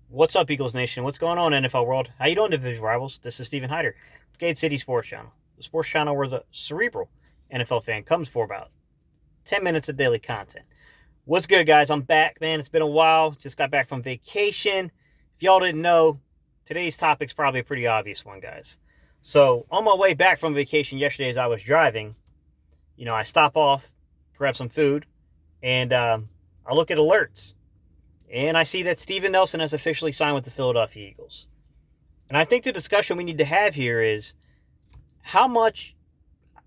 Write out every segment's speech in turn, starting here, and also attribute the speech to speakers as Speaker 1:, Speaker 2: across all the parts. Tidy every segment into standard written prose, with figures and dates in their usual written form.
Speaker 1: What's up, Eagles Nation? What's going on, NFL world? How you doing, division rivals? This is Stephen Hyder, Gate City Sports Channel, the sports channel where the cerebral NFL fan comes for about 10 minutes of daily content. What's good, guys? I'm back, man. It's been a while. Just got back from vacation. If y'all didn't know, today's topic's probably a pretty obvious one, guys. So, on my way back from vacation yesterday as I was driving, I stop off, grab some food, and I look at alerts. And I see that Steven Nelson has officially signed with the Philadelphia Eagles. And I think the discussion we need to have here is how much,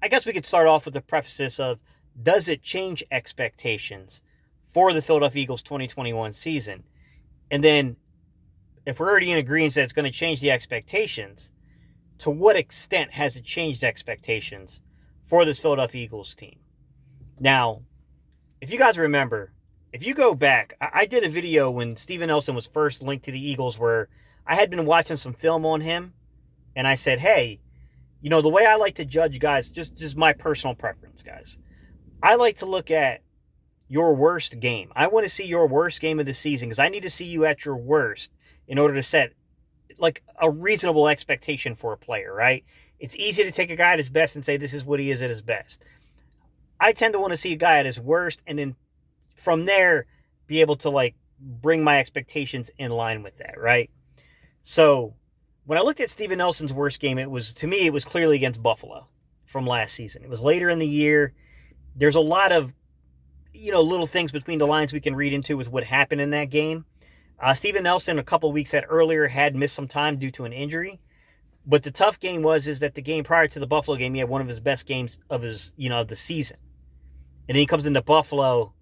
Speaker 1: I guess we could start off with the preface of, does it change expectations for the Philadelphia Eagles 2021 season? And then, if we're already in agreement that it's going to change the expectations, to what extent has it changed expectations for this Philadelphia Eagles team? Now, if you guys remember, if you go back, I did a video when Steven Nelson was first linked to the Eagles where I had been watching some film on him, and I said, hey, the way I like to judge guys, just my personal preference, guys. I like to look at your worst game. I want to see your worst game of the season because I need to see you at your worst in order to set like a reasonable expectation for a player, right? It's easy to take a guy at his best and say this is what he is at his best. I tend to want to see a guy at his worst and then from there be able to like bring my expectations in line with that, right? So when I looked at Steven Nelson's worst game, it was clearly against Buffalo from last season. It was later in the year. There's a lot of little things between the lines we can read into with what happened in that game. Steven Nelson a couple weeks earlier had missed some time due to an injury. But the tough game is that the game prior to the Buffalo game, he had one of his best games of his, of the season. And then he comes into Buffalo,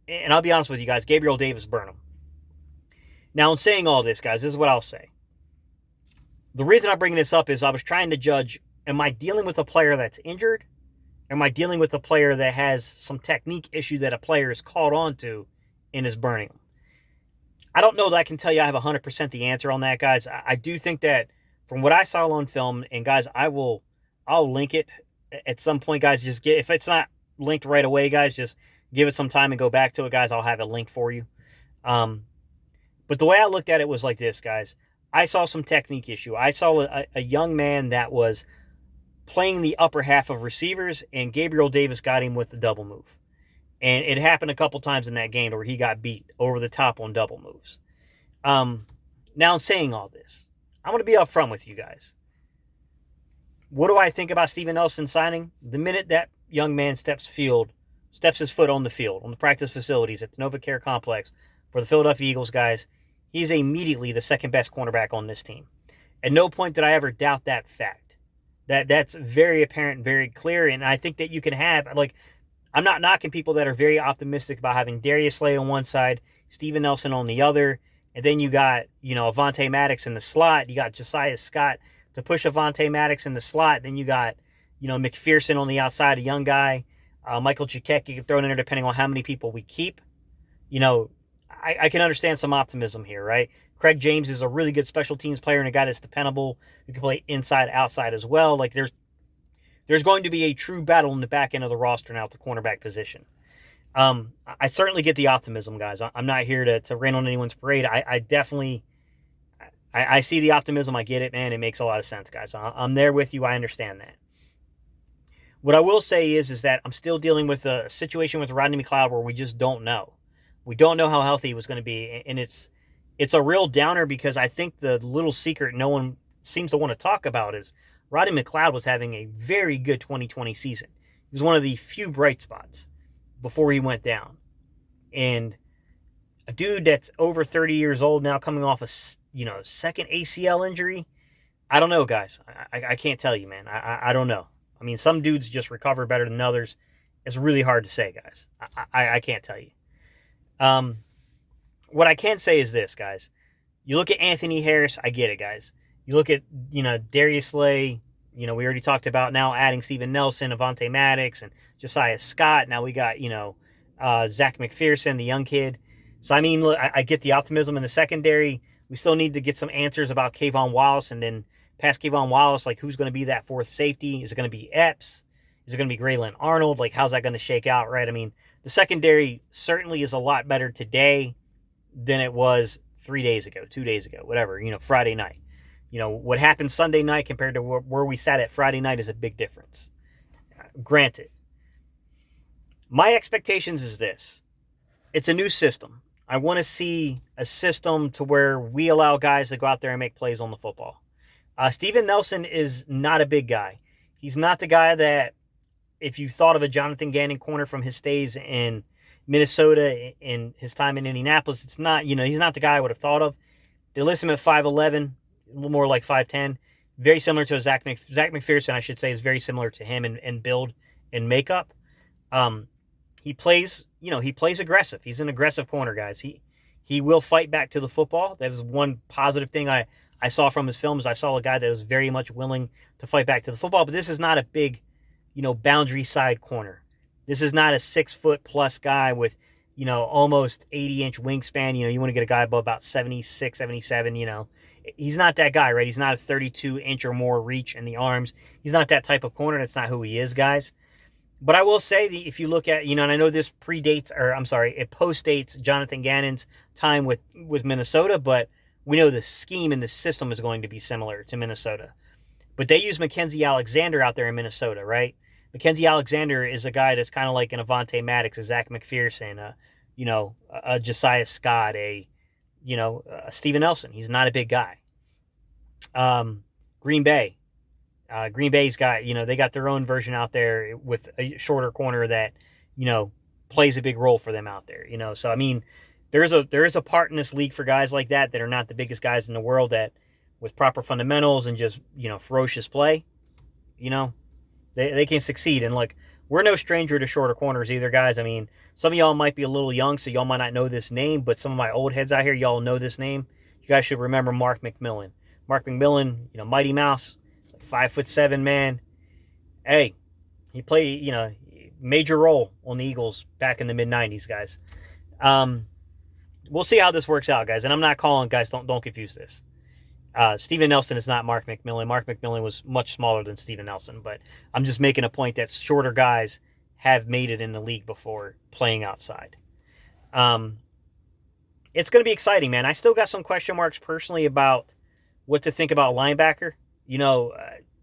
Speaker 1: and I'll be honest with you guys, Gabriel Davis burned him. Now, in saying all this, guys, this is what I'll say. The reason I'm bringing this up is I was trying to judge, am I dealing with a player that's injured? Am I dealing with a player that has some technique issue that a player is caught on to and is burning them? I don't know that I can tell you I have 100% the answer on that, guys. I do think that from what I saw on film, and guys, I'll link it at some point, guys. If it's not linked right away, guys, just give it some time and go back to it, guys. I'll have it linked for you. But the way I looked at it was like this, guys. I saw some technique issue. I saw a young man that was playing the upper half of receivers, and Gabriel Davis got him with the double move. And it happened a couple times in that game where he got beat over the top on double moves. Now, in saying all this, I'm going to be upfront with you guys. What do I think about Steven Nelson signing? The minute that young man steps his foot on the field, on the practice facilities at the NovaCare Complex for the Philadelphia Eagles, guys, he's immediately the second best cornerback on this team. At no point did I ever doubt that fact. That's very apparent, very clear, and I think that you can have, I'm not knocking people that are very optimistic about having Darius Slay on one side, Steven Nelson on the other, and then you got, Avonte Maddox in the slot. You got Josiah Scott to push Avonte Maddox in the slot. Then you got, McPherson on the outside, a young guy. Michael Chikecki thrown in there depending on how many people we keep. I can understand some optimism here, right? Craig James is a really good special teams player and a guy that's dependable who can play inside, outside as well. Like there's going to be a true battle in the back end of the roster now at the cornerback position. I certainly get the optimism, guys. I'm not here to rain on anyone's parade. I definitely see the optimism. I get it, man. It makes a lot of sense, guys. I'm there with you. I understand that. What I will say is that I'm still dealing with a situation with Rodney McLeod where we just don't know. We don't know how healthy he was going to be, and it's a real downer because I think the little secret no one seems to want to talk about is Rodney McLeod was having a very good 2020 season. He was one of the few bright spots before he went down. And a dude that's over 30 years old now coming off a second ACL injury, I don't know, guys. I can't tell you, man. I don't know. I mean, some dudes just recover better than others. It's really hard to say, guys. I can't tell you. What I can say is this, guys. You look at Anthony Harris, I get it, guys. You look at, Darius Slay, we already talked about now adding Steven Nelson, Avonte Maddox, and Josiah Scott. Now we got, Zach McPherson, the young kid. So, I mean, look, I get the optimism in the secondary. We still need to get some answers about Kayvon Wallace, and then past Kayvon Wallace, like who's going to be that fourth safety? Is it going to be Epps? Is it going to be Graylin Arnold? Like, how's that going to shake out, right? I mean, the secondary certainly is a lot better today than it was 3 days ago, 2 days ago, whatever, Friday night. What happened Sunday night compared to where we sat at Friday night is a big difference. Granted, my expectations is this. It's a new system. I want to see a system to where we allow guys to go out there and make plays on the football. Steven Nelson is not a big guy. He's not the guy that, if you thought of a Jonathan Gannon corner from his stays in Minnesota in his time in Indianapolis, it's not, he's not the guy I would have thought of. They list him at 5'11", a little more like 5'10". Very similar to Zach McPherson, I should say, is very similar to him in build and makeup. He plays aggressive. He's an aggressive corner, guys. He will fight back to the football. That is one positive thing I saw from his films. I saw a guy that was very much willing to fight back to the football, but this is not a big, boundary side corner. This is not a 6-foot-plus guy with, almost 80-inch wingspan. You want to get a guy above about 76, 77, He's not that guy, right? He's not a 32-inch or more reach in the arms. He's not that type of corner. That's not who he is, guys. But I will say, if you look at, and I know this it postdates Jonathan Gannon's time with Minnesota, but we know the scheme and the system is going to be similar to Minnesota. But they use Mackensie Alexander out there in Minnesota, right? Mackensie Alexander is a guy that's kind of like an Avonte Maddox, a Zach McPherson, a Josiah Scott, a Steven Nelson. He's not a big guy. Green Bay. Green Bay's got, they got their own version out there with a shorter corner that, plays a big role for them out there, So, I mean, there is a part in this league for guys like that are not the biggest guys in the world that, with proper fundamentals and just, ferocious play, they can succeed. And, look, we're no stranger to shorter corners either, guys. I mean, some of y'all might be a little young, so y'all might not know this name, but some of my old heads out here, y'all know this name. You guys should remember Mark McMillan. Mark McMillan, Mighty Mouse. 5'7" man. Hey, he played, major role on the Eagles back in the mid-90s, guys. We'll see how this works out, guys. And I'm not calling, guys, don't confuse this. Steven Nelson is not Mark McMillan. Mark McMillan was much smaller than Steven Nelson, but I'm just making a point that shorter guys have made it in the league before playing outside. It's going to be exciting, man. I still got some question marks personally about what to think about linebacker.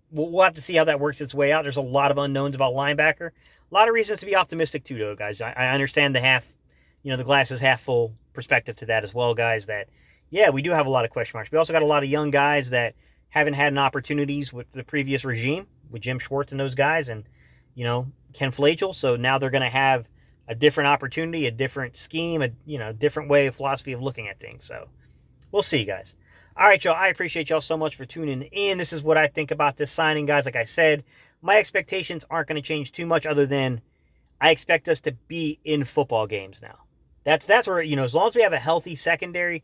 Speaker 1: We'll have to see how that works its way out. There's a lot of unknowns about linebacker. A lot of reasons to be optimistic too, though, guys. I understand the glass is half full perspective to that as well, guys. That, yeah, we do have a lot of question marks. We also got a lot of young guys that haven't had opportunities with the previous regime, with Jim Schwartz and those guys, and, Ken Flagel. So now they're going to have a different opportunity, a different scheme, a different way of philosophy of looking at things. So we'll see, guys. All right, y'all, I appreciate y'all so much for tuning in. This is what I think about this signing, guys. Like I said, my expectations aren't going to change too much other than I expect us to be in football games now. That's where, as long as we have a healthy secondary,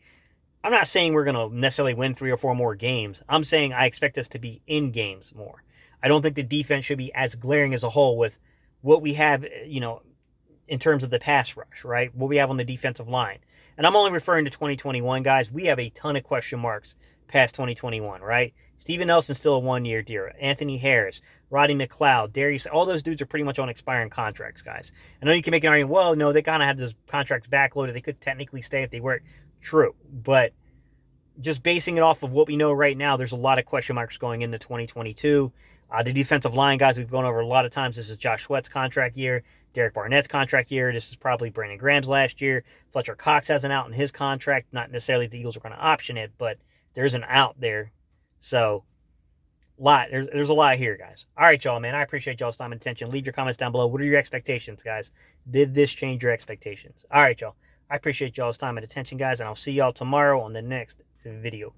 Speaker 1: I'm not saying we're going to necessarily win 3 or 4 more games. I'm saying I expect us to be in games more. I don't think the defense should be as glaring as a whole with what we have, in terms of the pass rush, right? What we have on the defensive line. And I'm only referring to 2021, guys. We have a ton of question marks past 2021, right? Steven Nelson's still a one-year deal. Anthony Harris, Roddy McLeod, Darius, all those dudes are pretty much on expiring contracts, guys. I know you can make an argument, well, no, they kind of have those contracts backloaded. They could technically stay if they weren't. True. But just basing it off of what we know right now, there's a lot of question marks going into 2022. The defensive line, guys, we've gone over a lot of times. This is Josh Sweat's contract year. Derek Barnett's contract year. This is probably Brandon Graham's last year. Fletcher Cox has an out in his contract. Not necessarily the Eagles are going to option it, but there's an out there. So, there's a lot here, guys. All right, y'all, man. I appreciate y'all's time and attention. Leave your comments down below. What are your expectations, guys? Did this change your expectations? All right, y'all. I appreciate y'all's time and attention, guys, and I'll see y'all tomorrow on the next video.